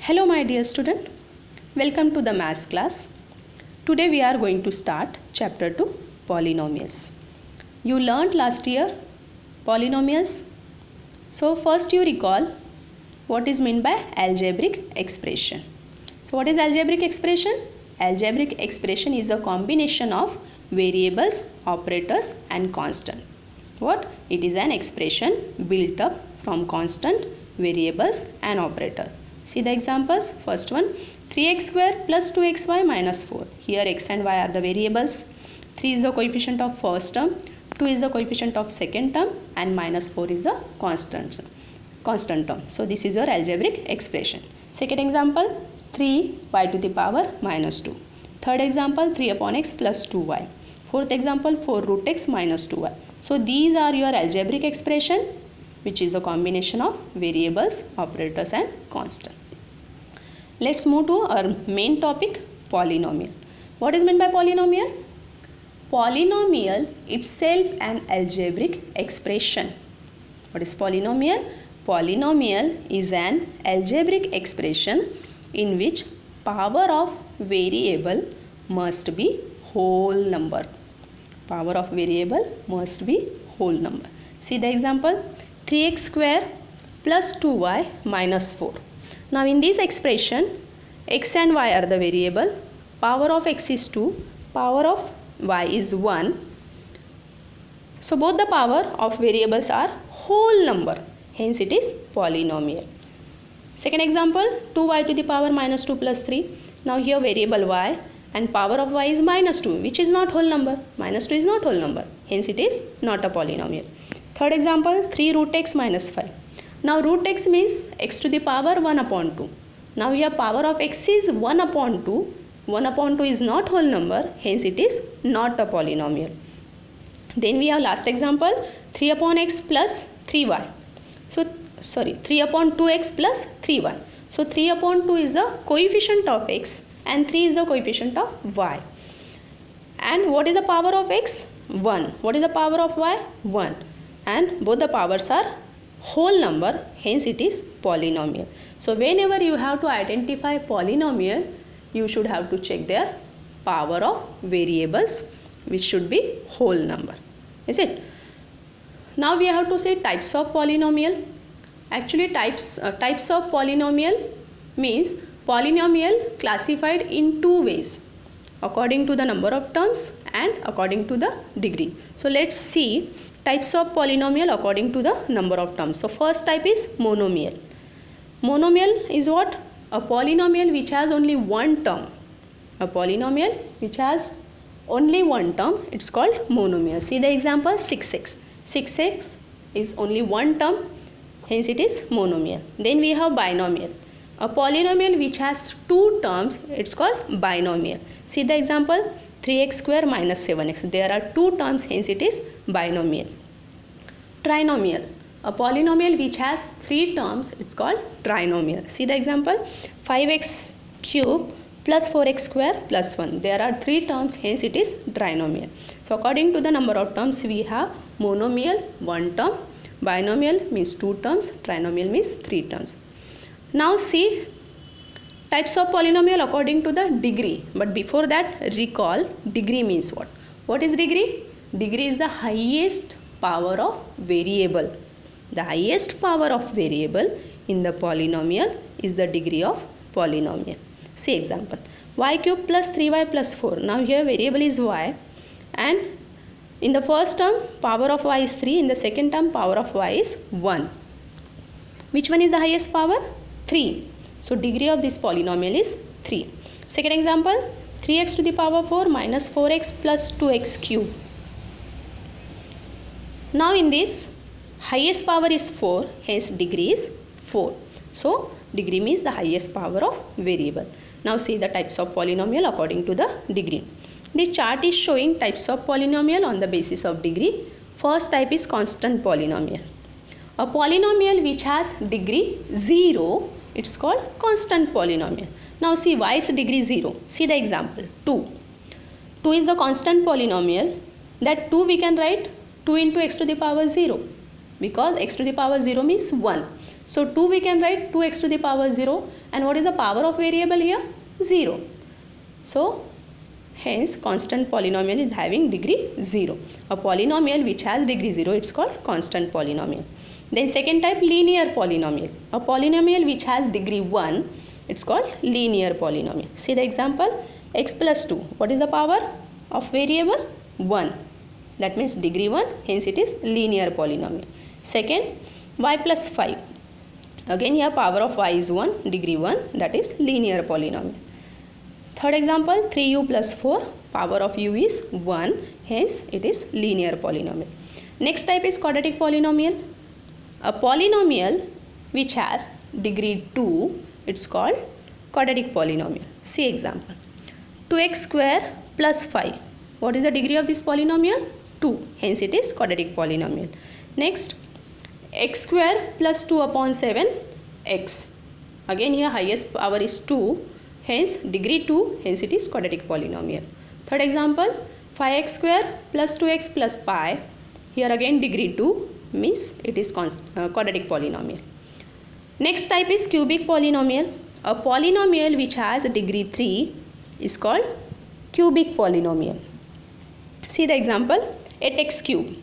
Hello my dear student, welcome to the maths class. Today we are going to start chapter 2 polynomials. You learnt last year polynomials. So first you recall what is meant by algebraic expression. So what is algebraic expression? Algebraic expression is a combination of variables, operators and constant. What? It is an expression built up from constant, variables and operator. See the examples. First one, 3x square plus 2xy minus 4. Here x and y are the variables. 3 is the coefficient of first term, 2 is the coefficient of second term and minus 4 is the constant term. So this is your algebraic expression. Second example, 3y to the power minus 2. Third example, 3 upon x plus 2y. Fourth example, 4 root x minus 2y. So these are your algebraic expression, which is the combination of variables, operators and constant. Let's move to our main topic, polynomial. What is meant by polynomial? Polynomial itself an algebraic expression. What is polynomial? Polynomial is an algebraic expression in which power of variable must be whole number. Power of variable must be whole number. See the example, 3x square plus 2y minus 4. Now in this expression, x and y are the variable. Power of x is 2, power of y is 1. So both the power of variables are whole number. Hence it is polynomial. Second example, 2y to the power minus 2 plus 3. Now here variable y and power of y is minus 2, which is not whole number. Minus 2 is not whole number. Hence it is not a polynomial. Third example, 3 root x minus 5. Now root x means x to the power 1 upon 2. Now here power of x is 1 upon 2. 1 upon 2 is not whole number. Hence it is not a polynomial. Then we have last example, 3 upon x plus 3y. So 3 upon 2x plus 3y. So 3 upon 2 is the coefficient of x and 3 is the coefficient of y. And what is the power of x? 1. What is the power of y? 1. And both the powers are whole number, hence it is polynomial. So whenever you have to identify polynomial, you should have to check their power of variables, which should be whole number. Is it? Now we have to say types of polynomial. Actually types of polynomial means polynomial classified in two ways, according to the number of terms and according to the degree. So let's see types of polynomial according to the number of terms. So first type is monomial. Monomial is what? A polynomial which has only one term. A polynomial which has only one term, it's called monomial. See the example, 6x. 6x is only one term, hence it is monomial. Then we have binomial. A polynomial which has two terms, it's called binomial. See the example, 3x square minus 7x. There are two terms, hence it is binomial. Trinomial. A polynomial which has three terms, it's called trinomial. See the example, 5x cube plus 4x square plus 1. There are three terms, hence it is trinomial. So according to the number of terms, we have monomial, one term, binomial means two terms, trinomial means three terms. Now see types of polynomial according to the degree. But before that, recall degree means what? What is degree? Degree is the highest power of variable. The highest power of variable in the polynomial is the degree of polynomial. See example, y cube plus 3y plus 4. Now here variable is y and in the first term power of y is 3, in the second term power of y is 1. Which one is the highest power? 3. So degree of this polynomial is 3. Second example, 3x to the power 4 minus 4x plus 2x cube. Now in this highest power is 4, hence degree is 4. So degree means the highest power of variable. Now see the types of polynomial according to the degree. The chart is showing types of polynomial on the basis of degree. First type is constant polynomial. A polynomial which has degree 0, it's called constant polynomial. Now see why its degree 0. See the example, 2. 2 is the constant polynomial. That 2 we can write 2 into x to the power 0. because x to the power 0 means 1. So 2 we can write 2x to the power 0, and what is the power of variable here? 0. So hence constant polynomial is having degree 0. A polynomial which has degree 0, it's called constant polynomial. Then second type, linear polynomial. A polynomial which has degree 1, it's called linear polynomial. See the example, x plus 2. What is the power of variable? 1. That means degree 1, hence it is linear polynomial. Second, y plus 5. Again here power of y is 1, degree 1, that is linear polynomial. Third example, 3u plus 4, power of u is 1, hence it is linear polynomial. Next type is quadratic polynomial. A polynomial which has degree 2, it's called quadratic polynomial. See example, 2x square plus 5. What is the degree of this polynomial? 2, hence it is quadratic polynomial. Next, x square plus 2 upon 7 x. Again here highest power is 2, hence degree 2, hence it is quadratic polynomial. Third example, 5x square plus 2x plus pi. Here again degree 2, means it is quadratic polynomial. Next type is cubic polynomial. A polynomial which has degree 3 is called cubic polynomial. See the example, 8x cube.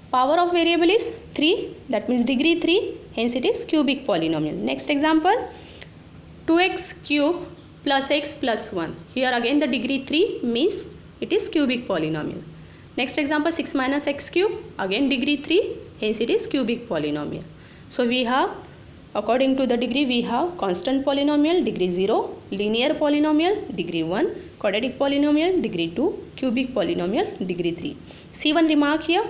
Power of variable is 3, that means degree 3, hence it is cubic polynomial. Next example, 2x cube plus x plus 1. Here again the degree 3 means it is cubic polynomial. Next example, 6 minus x cube, again degree 3, hence it is cubic polynomial. So we have, according to the degree, we have constant polynomial, degree 0, linear polynomial, degree 1, quadratic polynomial, degree 2, cubic polynomial, degree 3. See one remark here,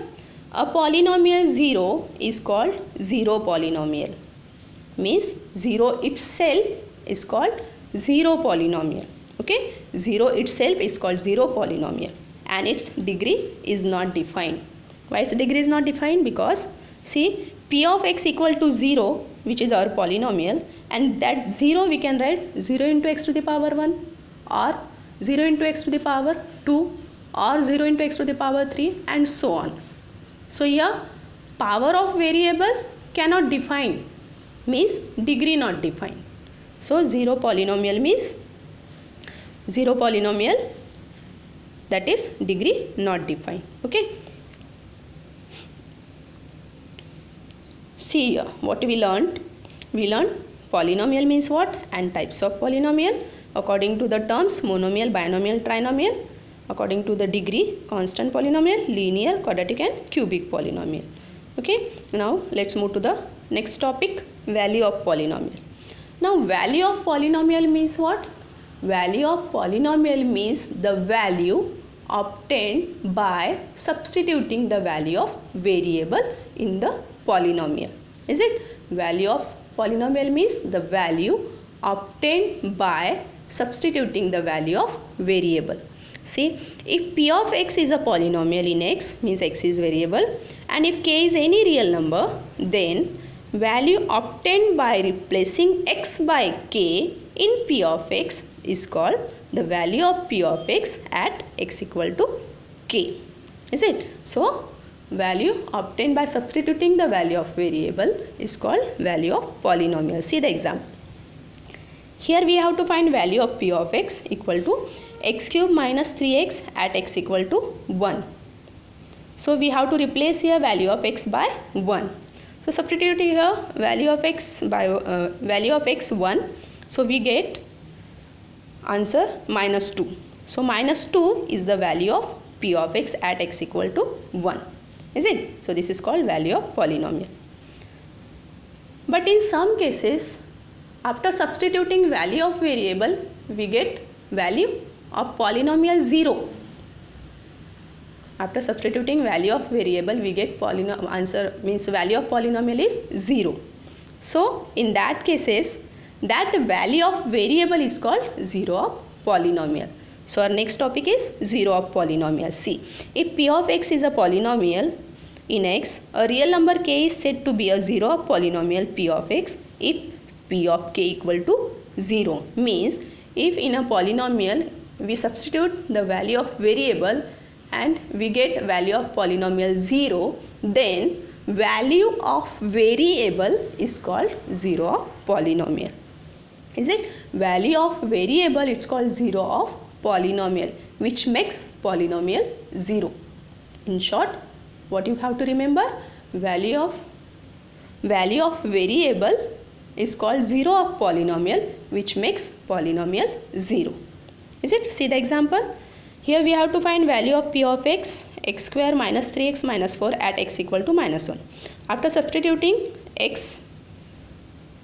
a polynomial 0 is called 0 polynomial. Means 0 itself is called 0 polynomial. Okay, 0 itself is called 0 polynomial, and its degree is not defined. Why its degree is not defined? Because see, p of x equal to 0, which is our polynomial, and that 0 we can write 0 into x to the power 1, or 0 into x to the power 2, or 0 into x to the power 3, and so on. So here power of variable cannot define, means degree not defined. So 0 polynomial means 0 polynomial, that is degree not defined. Okay, see here what we learned. We learned polynomial means what, and types of polynomial according to the terms monomial, binomial, trinomial. According to the degree, constant polynomial, linear, quadratic and cubic polynomial. Okay, now let's move to the next topic, value of polynomial. Now value of polynomial means what? Value of polynomial means the value obtained by substituting the value of variable in the polynomial. Is it? Value of polynomial means the value obtained by substituting the value of variable. See, if p of x is a polynomial in x, means x is variable, and if k is any real number, then value obtained by replacing x by k in p of x is called the value of p of x at x equal to k. Is it? So value obtained by substituting the value of variable is called value of polynomial. See the example. Here we have to find value of p of x equal to x cube minus 3x at x equal to 1. So we have to replace here value of x by 1. So substitute here value of x by value of x 1. So we get answer minus 2. So minus 2 is the value of p of x at x equal to 1. Is it? So this is called value of polynomial. But in some cases, after substituting value of variable, we get value of polynomial 0. After substituting value of variable, we get answer means value of polynomial is 0. So in that cases, that value of variable is called 0 of polynomial. So our next topic is 0 of polynomial. See, if p of x is a polynomial in x, a real number k is said to be a 0 of polynomial p of x if p of k equal to 0. Means if in a polynomial we substitute the value of variable, and we get value of polynomial 0, then value of variable is called 0 of polynomial. Is it? Value of variable, it's called 0 of polynomial, which makes polynomial 0. In short, what you have to remember? Value of variable is called 0 of polynomial, which makes polynomial 0. Is it? See the example. Here we have to find value of p of x, x square minus 3x minus 4 at x equal to minus 1. After substituting x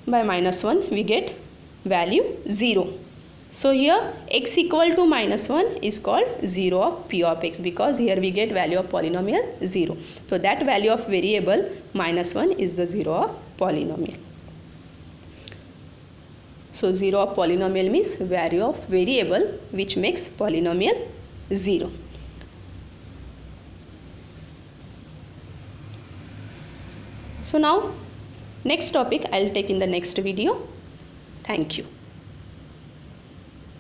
by minus 1, we get value 0. So here x equal to minus 1 is called 0 of p of x, because here we get value of polynomial 0. So that value of variable minus 1 is the 0 of polynomial. So 0 of polynomial means value of variable which makes polynomial 0. So now next topic I will take in the next video. Thank you.